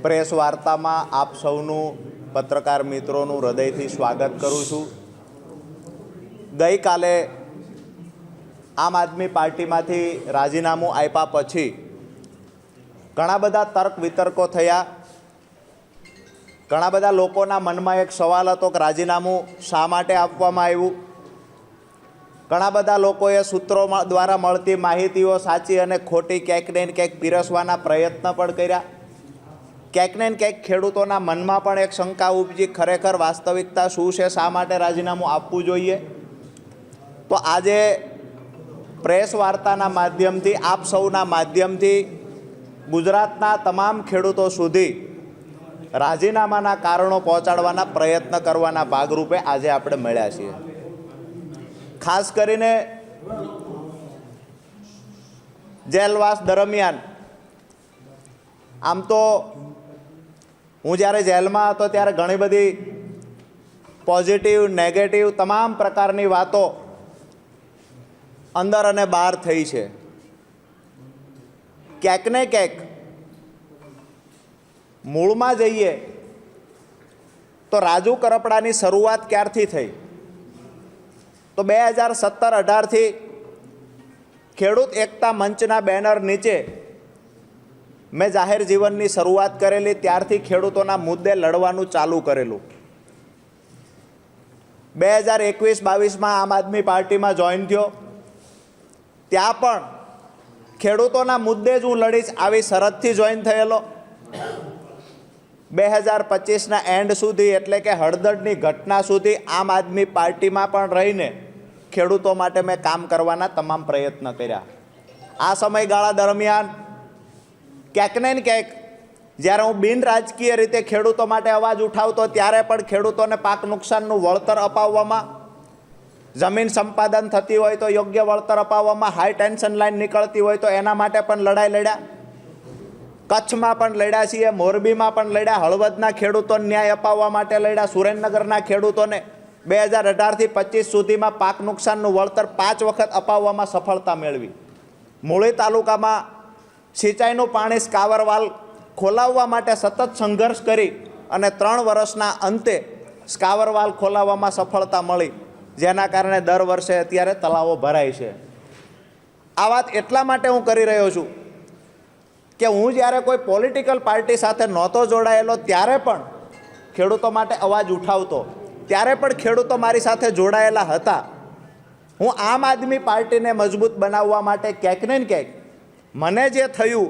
Press વાર્તામાં આપ સૌનું પત્રકાર મિત્રોનું હૃદયથી સ્વાગત કરું છું। ગઈકાલે આમ આદમી પાર્ટીમાંથી રાજીનામું આપ્યા પછી ઘણા બધા તર્ક વિતર્કો થયા। ઘણા બધા લોકોના મનમાં એક સવાલ હતો કે રાજીનામું શા માટે આપવામાં આવ્યું। ઘણા બધા લોકોએ સૂત્રો દ્વારા મળતી માહિતીઓ સાચી અને ખોટી ક્યાંક ને ક્યાંક પીરસવાના પ્રયત્ન પણ કર્યા। ક્યાંક ને ક્યાંક ખેડૂતોના મનમાં પણ એક શંકા ઉપજી, ખરેખર વાસ્તવિકતા શું છે, શા માટે રાજીનામું આપવું જોઈએ। તો આજે પ્રેસ વાર્તાના માધ્યમથી, આપ સૌના માધ્યમથી ગુજરાતના તમામ ખેડૂતો સુધી રાજીનામાના કારણો પહોંચાડવાના પ્રયત્ન કરવાના ભાગરૂપે આજે આપણે મળ્યા છીએ। ખાસ કરીને જેલવાસ દરમિયાન આમ તો હું જ્યારે જેલમાં હતો ત્યારે ઘણી બધી પોઝિટિવ, નેગેટિવ તમામ પ્રકારની વાતો અંદર અને બહાર થઈ છે। ક્યાંક ને ક્યાંક મૂળમાં જઈએ તો રાજુ કરપડાની શરૂઆત ક્યારથી થઈ તો 2017-18થી ખેડૂત એકતા મંચના બેનર નીચે મેં જાહેર જીવનની શરૂઆત કરેલી। ત્યારથી ખેડૂતોના મુદ્દે લડવાનું ચાલુ કરેલું। 2021-22માં આમ આદમી પાર્ટીમાં જોઈન થયો, ત્યાં પણ ખેડૂતોના મુદ્દે જ હું લડીશ આવી શરતથી જોઈન થયેલો। 2025ના એન્ડ સુધી એટલે કે હળદરની ઘટના સુધી આમ આદમી પાર્ટીમાં પણ રહીને ખેડૂતો માટે મેં કામ કરવાના તમામ પ્રયત્ન કર્યા। આ સમયગાળા દરમિયાન ક્યાંક ને ક્યાંક જ્યારે હું બિન રાજકીય રીતે ખેડૂતો માટે અવાજ ઉઠાવતો ત્યારે પણ ખેડૂતોને પાક નુકસાનનું વળતર અપાવવામાં, જમીન સંપાદન થતી હોય તો યોગ્ય વળતર અપાવવામાં, હાઈ ટેન્શન લાઈન નીકળતી હોય તો એના માટે પણ લડાઈ લડ્યા। કચ્છમાં પણ લડ્યા છીએ, મોરબીમાં પણ લડ્યા, હળવદના ખેડૂતોને ન્યાય અપાવવા માટે લડ્યા, સુરેન્દ્રનગરના ખેડૂતોને 2018થી 25 સુધીમાં પાક નુકસાનનું વળતર 5 વખત અપાવવામાં સફળતા મેળવી। મૂળી તાલુકામાં સિંચાઈનું પાણી સ્કાવરવાલ ખોલાવવા માટે સતત સંઘર્ષ કરી અને 3 વર્ષના અંતે સ્કાવરવાલ ખોલાવવામાં સફળતા મળી, જેના કારણે દર વર્ષે અત્યારે તળાવો ભરાય છે। આ વાત એટલા માટે હું કરી રહ્યો છું કે હું જ્યારે કોઈ પોલિટિકલ પાર્ટી સાથે નહોતો જોડાયેલો ત્યારે પણ ખેડૂતો માટે અવાજ ઉઠાવતો, ત્યારે પણ ખેડૂતો મારી સાથે જોડાયેલા હતા। હું આમ આદમી પાર્ટીને મજબૂત બનાવવા માટે ક્યાંક ને ક્યાંક મને જે થયું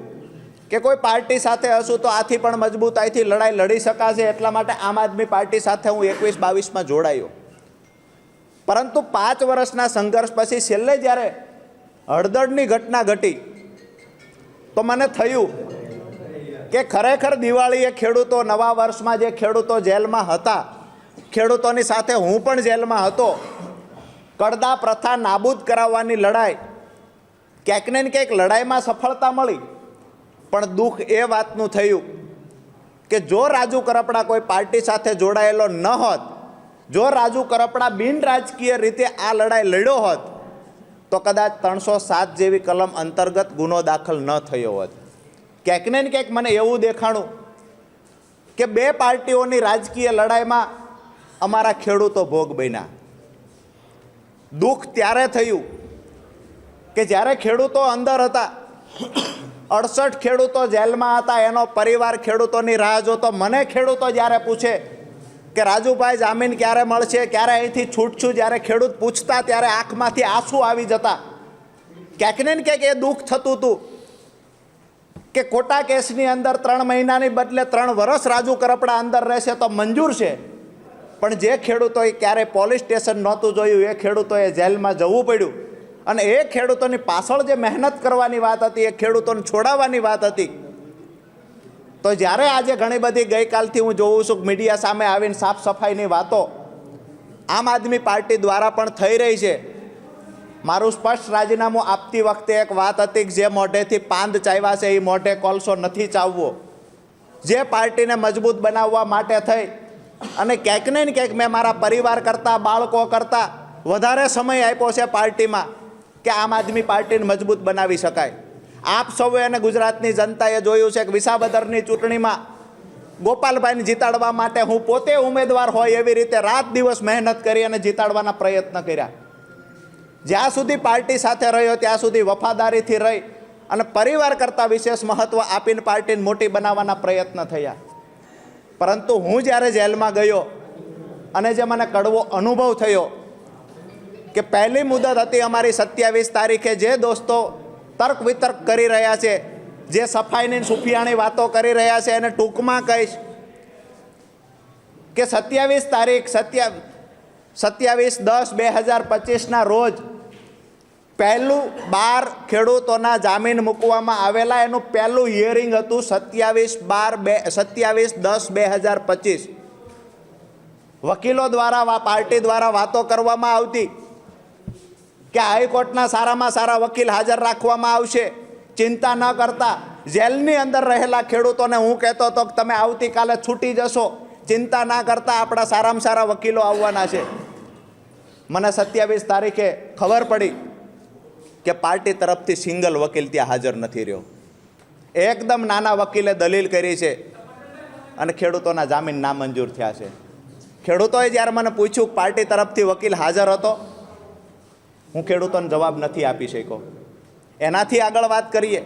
કે કોઈ પાર્ટી સાથે હશું તો આથી પણ મજબૂતાઈથી લડાઈ લડી શકાશે, એટલા માટે આમ આદમી પાર્ટી સાથે હું 21-22માં જોડાયો। પરંતુ 5 વર્ષના સંઘર્ષ પછી છેલ્લે જ્યારે હળદરની ઘટના ઘટી તો મને થયું કે ખરેખર દિવાળીએ ખેડૂતો, નવા વર્ષમાં જે ખેડૂતો જેલમાં હતા, ખેડૂતોની સાથે હું પણ જેલમાં હતો, કડદા પ્રથા નાબૂદ કરાવવાની લડાઈ, ક્યાંક ને ક્યાંક લડાઈમાં સફળતા મળી, પણ દુઃખ એ વાતનું થયું કે જો રાજુ કરપડા કોઈ પાર્ટી સાથે જોડાયેલો ન હોત, જો રાજુ કરપડા બિન રાજકીય રીતે આ લડાઈ લડ્યો હોત તો કદાચ 307 જેવી કલમ અંતર્ગત ગુનો દાખલ ન થયો હોત। ક્યાંક ને ક્યાંક મને એવું દેખાણું કે 2 પાર્ટીઓની રાજકીય લડાઈમાં અમારા ખેડૂતો ભોગ બન્યા। દુઃખ ત્યારે થયું કે જ્યારે ખેડૂતો અંદર હતા, 68 ખેડૂતો જેલમાં હતા, એનો પરિવાર ખેડૂતોની રાહ જોતો। મને ખેડૂતો જ્યારે પૂછે કે રાજુભાઈ જામીન ક્યારે મળશે, ક્યારે અહીંથી છૂટશું, જ્યારે ખેડૂત પૂછતા ત્યારે આંખમાંથી આંસુ આવી જતા। ક્યાંક ને ક્યાંક એ દુઃખ થતું હતું કે ખોટા કેસની અંદર 3 મહિનાની બદલે 3 વર્ષ રાજુ કરપડા અંદર રહેશે તો મંજૂર છે, પણ જે ખેડૂતોએ ક્યારેય પોલીસ સ્ટેશન નહોતું જોયું એ ખેડૂતોએ જેલમાં જવું પડ્યું, અને એ ખેડૂતોની પાછળ જે મહેનત કરવાની વાત હતી, એ ખેડૂતોને છોડાવવાની વાત હતી। તો જ્યારે આજે ઘણી બધી ગઈકાલથી હું જોઉં છું મીડિયા સામે આવીને સાફ સફાઈની વાતો આમ આદમી પાર્ટી દ્વારા પણ થઈ રહી છે। મારું સ્પષ્ટ રાજીનામું આપતી વખતે એક વાત હતી કે જે મોઢેથી પાંદ ચાવ્યા છે એ મોઢે કોલસો નથી ચાવવો। જે પાર્ટીને મજબૂત બનાવવા માટે થઈ અને ક્યાંક ને ક્યાંક મેં મારા પરિવાર કરતાં, બાળકો કરતાં વધારે સમય આપ્યો છે પાર્ટીમાં કે આમ આદમી પાર્ટીને મજબૂત બનાવી શકાય। આપ સૌએ અને ગુજરાતની જનતાએ જોયું છે કે વિસાવદરની ચૂંટણીમાં ગોપાલભાઈને જીતાડવા માટે હું પોતે ઉમેદવાર હોય એવી રીતે રાત દિવસ મહેનત કરી અને જીતાડવાના પ્રયત્ન કર્યા. જ્યાં સુધી પાર્ટી સાથે રહ્યો ત્યાં સુધી વફાદારીથી રહી અને પરિવાર કરતાં વિશેષ મહત્ત્વ આપીને પાર્ટીને મોટી બનાવવાના પ્રયત્ન થયા. પરંતુ હું જ્યારે જેલમાં ગયો અને જે મને કડવો અનુભવ થયો કે પહેલી મુદત હતી અમારી 27 તારીખે, જે દોસ્તો તર્ક વિતર્ક કરી રહ્યા છે, જે સફાઈની સુફિયાણી વાતો કરી રહ્યા છે, એને ટૂંકમાં કહીશ કે 27 તારીખ 27/10/2025ના રોજ પહેલું 12 ખેડૂતોના જામીન મૂકવામાં આવેલા. એનું પહેલું હિયરિંગ હતું 27/10/2025. વકીલો દ્વારા પાર્ટી દ્વારા વાતો કરવામાં આવતી કે હાઈકોર્ટના સારામાં સારા વકીલ હાજર રાખવામાં આવશે, ચિંતા ન કરતા. જેલની અંદર રહેલા ખેડૂતોને હું કહેતો હતો કે તમે આવતીકાલે છૂટી જશો, ચિંતા ના કરતા, આપણા સારામાં સારા વકીલો આવવાના છે. મને 27 તારીખે ખબર પડી કે પાર્ટી તરફથી સિંગલ વકીલ ત્યાં હાજર નથી રહ્યો. એકદમ નાના વકીલે દલીલ કરી છે અને ખેડૂતોના જામીન નામંજૂર થયા છે. ખેડૂતોએ જ્યારે મને પૂછ્યું પાર્ટી તરફથી વકીલ હાજર હતો, હું ખેડૂતોને જવાબ નથી આપી શક્યો. એનાથી આગળ વાત કરીએ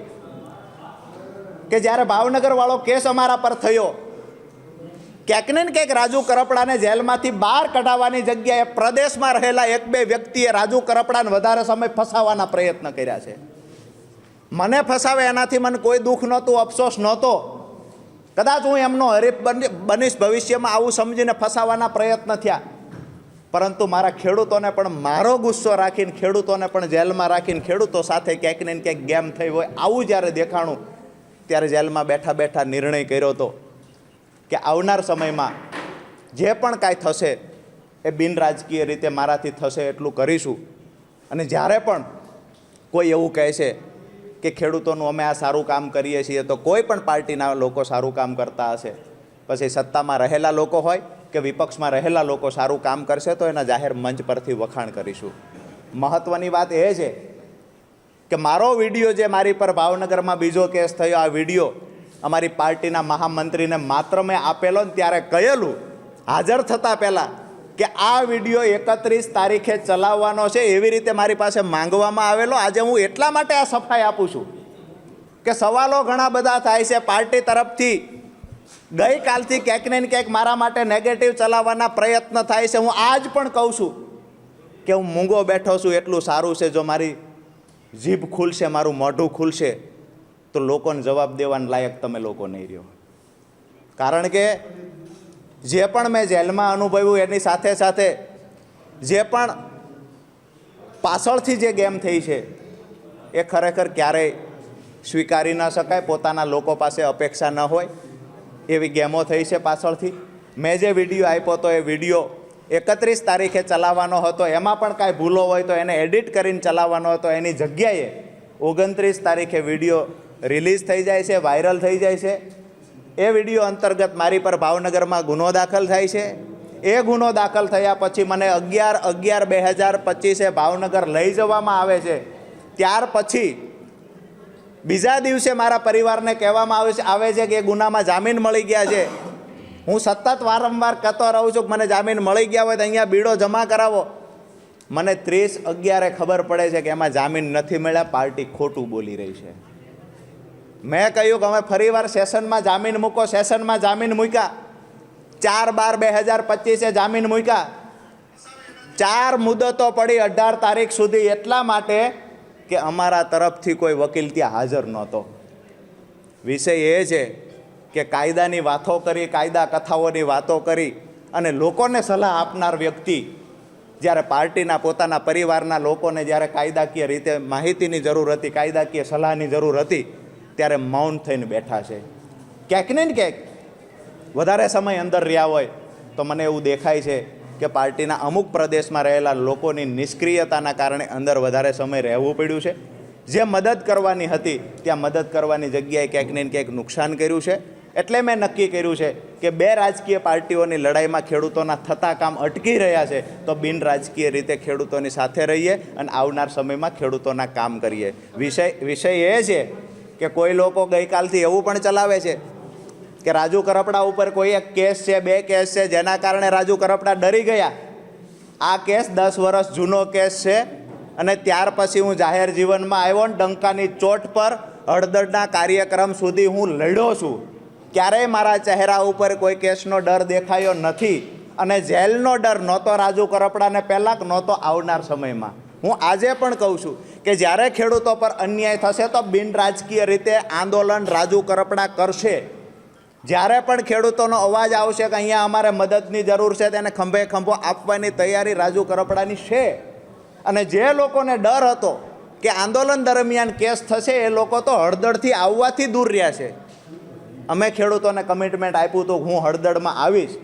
કે જ્યારે ભાવનગર વાળો કેસ અમારા પર થયો, ક્યાંક ને ક્યાંક રાજુ કરપડાને જેલમાંથી બહાર કઢાવવાની જગ્યાએ પ્રદેશમાં રહેલા 1-2 વ્યક્તિએ રાજુ કરપડાને વધારે સમય ફસાવવાના પ્રયત્ન કર્યા છે. મને ફસાવે એનાથી મને કોઈ દુઃખ નહોતું, અફસોસ નહોતો. કદાચ હું એમનો હરીફ બનીશ ભવિષ્યમાં, આવું સમજીને ફસાવવાના પ્રયત્ન થયા. પરંતુ મારા ખેડૂતોને પણ મારો ગુસ્સો રાખીને, ખેડૂતોને પણ જેલમાં રાખીને, ખેડૂતો સાથે ક્યાંક ને ક્યાંક ગેમ થઈ હોય આવું જ્યારે દેખાણું, ત્યારે જેલમાં બેઠા બેઠા નિર્ણય કર્યો હતો કે આવનાર સમયમાં જે પણ કાંઈ થશે એ બિન રાજકીય રીતે મારાથી થશે એટલું કરીશું. અને જ્યારે પણ કોઈ એવું કહે છે કે ખેડૂતોનું અમે આ સારું કામ કરીએ છીએ, તો કોઈ પણ પાર્ટીના લોકો સારું કામ કરતા હશે, પછી સત્તામાં રહેલા લોકો હોય કે વિપક્ષમાં રહેલા લોકો સારું કામ કરશે, તો એના જાહેર મંચ પરથી વખાણ કરીશું. મહત્ત્વની વાત એ છે કે મારો વિડીયો જે મારી પર ભાવનગરમાં બીજો કેસ થયો, આ વિડીયો અમારી પાર્ટીના મહામંત્રીને માત્ર મેં આપેલો ને ત્યારે કહેલું હાજર થતાં પહેલાં કે આ વિડીયો 31 તારીખે ચલાવવાનો છે, એવી રીતે મારી પાસે માંગવામાં આવેલો. આજે હું એટલા માટે આ સફાઈ આપું છું કે સવાલો ઘણા બધા થાય છે પાર્ટી તરફથી. ગઈકાલથી ક્યાંક ને ક્યાંક મારા માટે નેગેટિવ ચલાવવાના પ્રયત્ન થાય છે. હું આજ પણ કહું છું કે હું મૂંગો બેઠો છું એટલું સારું છે. જો મારી જીભ ખુલશે, મારું મોઢું ખુલશે, તો લોકોને જવાબ દેવાના લાયક તમે લોકો નહીં રહ્યો. કારણ કે જે પણ મેં જેલમાં અનુભવ્યું એની સાથે સાથે જે પણ પાછળથી જે ગેમ થઈ છે એ ખરેખર ક્યારેય સ્વીકારી ન શકાય. પોતાના લોકો પાસે અપેક્ષા ન હોય એવી ગેમો થઈ છે પાછળથી. મેં જે વિડીયો આપ્યો હતો એ વિડીયો 31 તારીખે ચલાવવાનો હતો, એમાં પણ કાંઈ ભૂલો હોય તો એને એડિટ કરીને ચલાવવાનો હતો. એની જગ્યાએ 29 તારીખે વિડીયો રિલીઝ થઈ જાય છે, વાયરલ થઈ જાય છે. એ વિડીયો અંતર્ગત મારી પર ભાવનગરમાં ગુનો દાખલ થાય છે. એ ગુનો દાખલ થયા પછી મને 11/11/2025 ભાવનગર લઈ જવામાં આવે છે. ત્યાર પછી બીજા દિવસે મારા પરિવારને કહેવામાં આવે છે કે એ ગુનામાં જામીન મળી ગયા છે. હું સતત વારંવાર કહેતો રહું છું કે મને જામીન મળી ગયા હોય તો અહીંયા બીડો જમા કરાવો. મને 30/11 ખબર પડે છે કે એમાં જામીન નથી મળ્યા, પાર્ટી ખોટું બોલી રહી છે. મેં કહ્યું કે અમે ફરીવાર સેશનમાં જામીન મૂકો. સેશનમાં જામીન મૂક્યા. 4/12/2025 જામીન મૂક્યા. 4 મુદતો પડી 18 તારીખ સુધી, એટલા માટે કે અમારા તરફથી કોઈ વકીલ ત્યાં હાજર નહોતો. વિષય એ છે કે કાયદાની વાતો કરી, કાયદા કથાઓની વાતો કરી અને લોકોને સલાહ આપનાર વ્યક્તિ જ્યારે પાર્ટીના પોતાના પરિવારના લોકોને જ્યારે કાયદાકીય રીતે માહિતીની જરૂર હતી, કાયદાકીય સલાહની જરૂર હતી, ત્યારે મૌન થઈને બેઠા છે. ક્યાંક ને ક્યાંક વધારે સમય અંદર રહ્યા હોય તો મને એવું દેખાય છે કે પાર્ટીના અમુક પ્રદેશમાં રહેલા લોકોની નિષ્ક્રિયતાના કારણે અંદર વધારે સમય રહેવું પડ્યું છે. જે મદદ કરવાની હતી ત્યાં મદદ કરવાની જગ્યાએ ક્યાંક ને ક્યાંક નુકસાન કર્યું છે. એટલે મેં નક્કી કર્યું છે કે 2 રાજકીય પાર્ટીઓની લડાઈમાં ખેડૂતોના થતા કામ અટકી રહ્યા છે, તો બિન રાજકીય રીતે ખેડૂતોની સાથે રહીએ અને આવનાર સમયમાં ખેડૂતોના કામ કરીએ. વિષય એ છે કે કોઈ લોકો ગઈકાલથી એવું પણ ચલાવે છે કે રાજુ કરપડા ઉપર કોઈ એક કેસ છે, 2 કેસ છે, જેના કારણે રાજુ કરપડા ડરી ગયા. આ કેસ 10 વર્ષ જૂનો કેસ છે અને ત્યાર પછી હું જાહેર જીવનમાં આવ્યો ને ડંકાની ચોટ પર હળદરના કાર્યક્રમ સુધી હું લડ્યો છું. ક્યારેય મારા ચહેરા ઉપર કોઈ કેસનો ડર દેખાયો નથી અને જેલનો ડર નહોતો રાજુ કરપડાને પહેલાં કે નહોતો આવનાર સમયમાં. હું આજે પણ કહું છું કે જ્યારે ખેડૂતો પર અન્યાય થશે તો બિન રાજકીય રીતે આંદોલન રાજુ કરપડા કરશે. જ્યારે પણ ખેડૂતોનો અવાજ આવશે કે અહીંયા અમારે મદદની જરૂર છે તેને ખંભે ખંભો આપવાની તૈયારી રાજુ કરપડાની છે. અને જે લોકોને ડર હતો કે આંદોલન દરમિયાન કેસ થશે એ લોકો તો હળદળથી આવવાથી દૂર રહ્યા છે. અમે ખેડૂતોને કમિટમેન્ટ આપ્યું હતું હું હળદળમાં આવીશ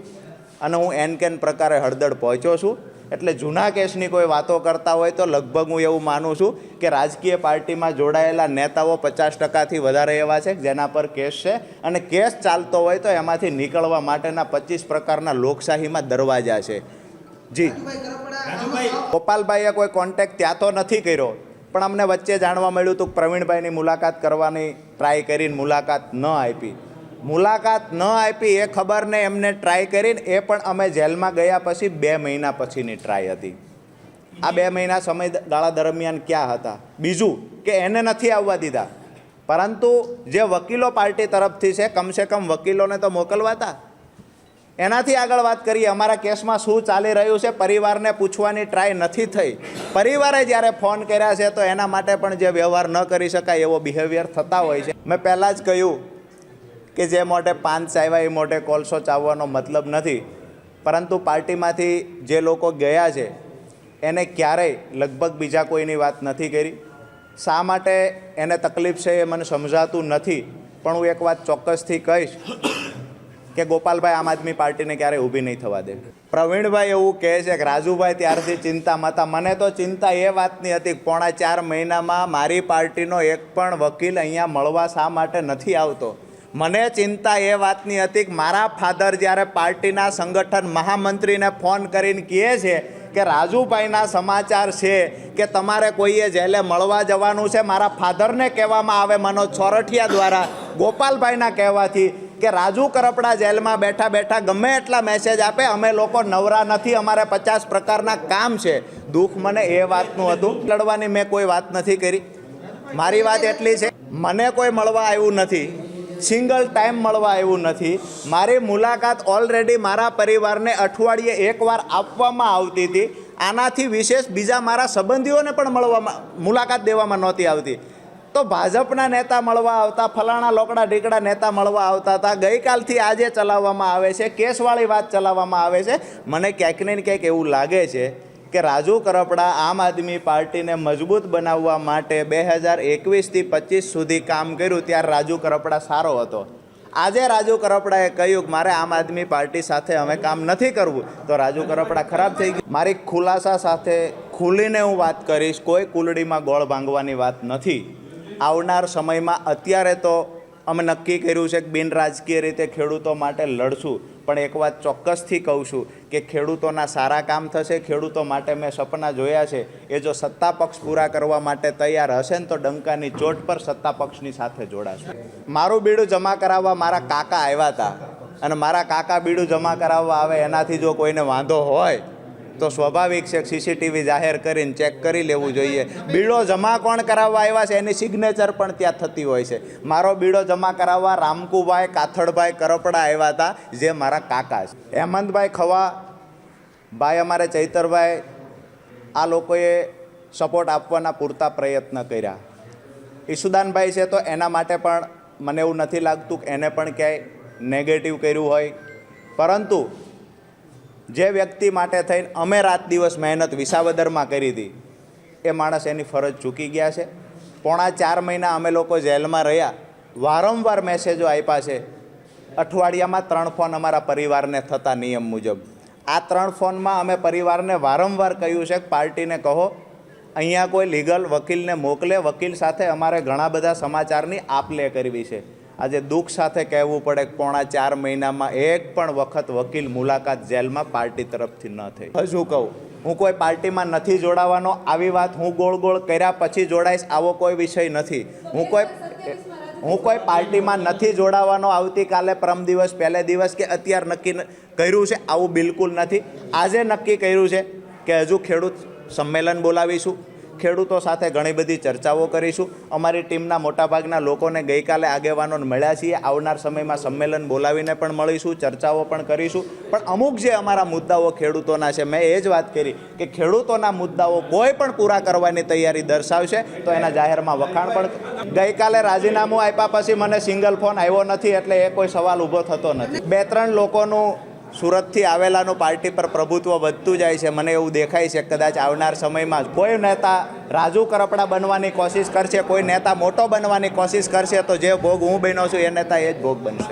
અને હું એન પ્રકારે હળદળ પહોંચ્યો છું. એટલે જૂના કેસની કોઈ વાતો કરતા હોય તો લગભગ હું એવું માનું છું કે રાજકીય પાર્ટીમાં જોડાયેલા નેતાઓ 50%થી વધારે એવા છે જેના પર કેસ છે અને કેસ ચાલતો હોય તો એમાંથી નીકળવા માટેના 25 પ્રકારના લોકશાહીમાં દરવાજા છે. જી ગોપાલભાઈએ કોઈ કોન્ટેક્ટ ત્યાં તો નથી કર્યો, પણ અમને વચ્ચે જાણવા મળ્યું હતું કે પ્રવીણભાઈની મુલાકાત કરવાની ટ્રાય કરીને મુલાકાત ન આપી. મુલાકાત ન આપી એ ખબર ને એમને ટ્રાય કરીને એ પણ અમે જેલમાં ગયા પછી 2 મહિના પછીની ટ્રાય હતી. આ 2 મહિના સમયગાળા દરમિયાન ક્યાં હતા? બીજું કે એને નથી આવવા દીધા, પરંતુ જે વકીલો પાર્ટી તરફથી છે કમસે કમ વકીલોને તો મોકલવા હતા. એનાથી આગળ વાત કરીએ, અમારા કેસમાં શું ચાલી રહ્યું છે પરિવારને પૂછવાની ટ્રાય નથી થઈ. પરિવારે જ્યારે ફોન કર્યા છે તો એના માટે પણ જે વ્યવહાર ન કરી શકાય એવો બિહેવિયર થતા હોય છે. મેં પહેલાં જ કહ્યું કે જે મોઢે પાન ચાવ્યા એ મોઢે કોલસો ચાવવાનો મતલબ નથી, પરંતુ પાર્ટીમાંથી જે લોકો ગયા છે એને ક્યારેય લગભગ બીજા કોઈની વાત નથી કરી. શા માટે એને તકલીફ છે એ મને સમજાતું નથી, પણ હું એક વાત ચોક્કસથી કહીશ કે ગોપાલભાઈ આમ આદમી પાર્ટીને ક્યારેય ઊભી નહીં થવા દે. પ્રવીણભાઈ એવું કહે છે કે રાજુભાઈ ત્યારથી ચિંતામાં હતા. મને તો ચિંતા એ વાતની હતી કે 4.5 મહિનામાં મારી પાર્ટીનો એક પણ વકીલ અહીંયા મળવા શા માટે નથી આવતો. મને ચિંતા એ વાતની હતી કે મારા ફાધર જ્યારે પાર્ટીના સંગઠન મહામંત્રીને ફોન કરીને કહે છે કે રાજુભાઈના સમાચાર છે કે તમારે કોઈએ જેલે મળવા જવાનું છે, મારા ફાધરને કહેવામાં આવે મનોજ સોરઠિયા દ્વારા ગોપાલભાઈના કહેવાથી કે રાજુ કરપડા જેલમાં બેઠા બેઠા ગમે એટલા મેસેજ આપે, અમે લોકો નવરા નથી, અમારે 50 પ્રકારના કામ છે. દુઃખ મને એ વાતનું હતું. લડવાની મેં કોઈ વાત નથી કરી. મારી વાત એટલી છે, મને કોઈ મળવા આવ્યું નથી, સિંગલ ટાઈમ મળવા આવ્યું નથી. મારી મુલાકાત ઓલરેડી મારા પરિવારને અઠવાડિયે એકવાર આપવામાં આવતી હતી. આનાથી વિશેષ બીજા મારા સંબંધીઓને પણ મુલાકાત દેવામાં નહોતી આવતી. તો ભાજપના નેતા મળવા આવતા, ફલાણા લોકડા ઢીકડા નેતા મળવા આવતા હતા. ગઈકાલથી આજે ચલાવવામાં આવે છે, કેસવાળી વાત ચલાવવામાં આવે છે. મને ક્યાંક ને ક્યાંક એવું લાગે છે કે રાજુ કરપડા આમ આદમી પાર્ટીને મજબૂત બનાવવા માટે 2021થી 25 સુધી કામ કર્યું ત્યારે રાજુ કરપડા સારો હતો. આજે રાજુ કરપડાએ કહ્યું કે મારે આમ આદમી પાર્ટી સાથે અમે કામ નથી કરવું, તો રાજુ કરપડા ખરાબ થઈ ગયું. મારી ખુલાસા સાથે ખુલીને હું વાત કરીશ, કોઈ કુલડીમાં ગોળ ભાંગવાની વાત નથી. આવનાર સમયમાં અત્યારે તો અમે નક્કી કર્યું છે કે બિન રાજકીય રીતે ખેડૂતો માટે લડશું, પણ એક વાત ચોક્કસથી કહું છું કે ખેડૂતોના સારા કામ થશે. ખેડૂતો માટે મેં સપના જોયા છે, એ જો સત્તા પક્ષ પૂરા કરવા માટે તૈયાર હશે ને તો ડંકાની ચોટ પર સત્તા પક્ષની સાથે જોડાશું. મારું બીડું જમા કરાવવા મારા કાકા આવ્યા હતા અને મારા કાકા બીડું જમા કરાવવા આવે એનાથી જો કોઈને વાંધો હોય તો સ્વાભાવિક છે સીસીટીવી જાહેર કરીને ચેક કરી લેવું જોઈએ. બીડો જમા કોણ કરાવવા આવ્યા છે એની સિગ્નેચર પણ ત્યાં થતી હોય છે. મારો બીડો જમા કરાવવા રામકુભાઈ કાથડભાઈ કરપડા આવ્યા હતા, જે મારા કાકા છે. હેમંતભાઈ ખવા ભાઈ, અમારે ચૈતરભાઈ, આ લોકોએ સપોર્ટ આપવાના પૂરતા પ્રયત્ન કર્યા. ઈસુદાનભાઈ છે તો એના માટે પણ મને એવું નથી લાગતું કે એને પણ ક્યાંય નેગેટિવ કર્યું હોય, પરંતુ જે વ્યક્તિ માટે થઈને અમે રાત દિવસ મહેનત વિસાવદરમાં કરી હતી એ માણસ એની ફરજ ચૂકી ગયા છે. 4.5 મહિના અમે લોકો જેલમાં રહ્યા, વારંવાર મેસેજો આપ્યા છે. અઠવાડિયામાં 3 ફોન અમારા પરિવારને થતા નિયમ મુજબ. આ 3 ફોનમાં અમે પરિવારને વારંવાર કહ્યું છે કે પાર્ટીને કહો અહીંયા કોઈ લીગલ વકીલને મોકલે, વકીલ સાથે અમારે ઘણા બધા સમાચારની આપ લે કરવી છે. આજે દુઃખ સાથે કહેવું પડે કે 4.5 મહિનામાં એક પણ વખત વકીલ મુલાકાત જેલમાં પાર્ટી તરફથી ન થઈ. હજુ કહું, હું કોઈ પાર્ટીમાં નથી જોડાવાનો. આવી વાત હું ગોળ ગોળ કર્યા પછી જોડાઈશ આવો કોઈ વિષય નથી. હું કોઈ પાર્ટીમાં નથી જોડાવાનો આવતીકાલે, પરમ દિવસ, પહેલે દિવસ કે અત્યારે નક્કી કર્યું છે આવું બિલકુલ નથી. આજે નક્કી કર્યું છે કે હજુ ખેડૂત સંમેલન બોલાવીશું, ખેડૂતો સાથે ઘણી બધી ચર્ચાઓ કરીશું. અમારી ટીમના મોટાભાગના લોકોને ગઈકાલે આગેવાનોને મળ્યા છીએ. આવનાર સમયમાં સંમેલન બોલાવીને પણ મળીશું, ચર્ચાઓ પણ કરીશું. પણ અમુક જે અમારા મુદ્દાઓ ખેડૂતોના છે, મેં એ જ વાત કરી કે ખેડૂતોના મુદ્દાઓ કોઈ પણ પૂરા કરવાની તૈયારી દર્શાવશે તો એના જાહેરમાં વખાણ પણ. ગઈકાલે રાજીનામું આપ્યા પછી મને સિંગલ ફોન આવ્યો નથી એટલે એ કોઈ સવાલ ઊભો થતો નથી. 2-3 લોકોનું સુરતથી આવેલાનું પાર્ટી પર પ્રભુત્વ વધતું જાય છે. મને એવું દેખાય છે કદાચ આવનાર સમયમાં કોઈ નેતા રાજુ કરપડા બનવાની કોશિશ કરશે, કોઈ નેતા મોટો બનવાની કોશિશ કરશે તો જે ભોગ હું બન્યો છું એ નેતા એ જ ભોગ બનશે.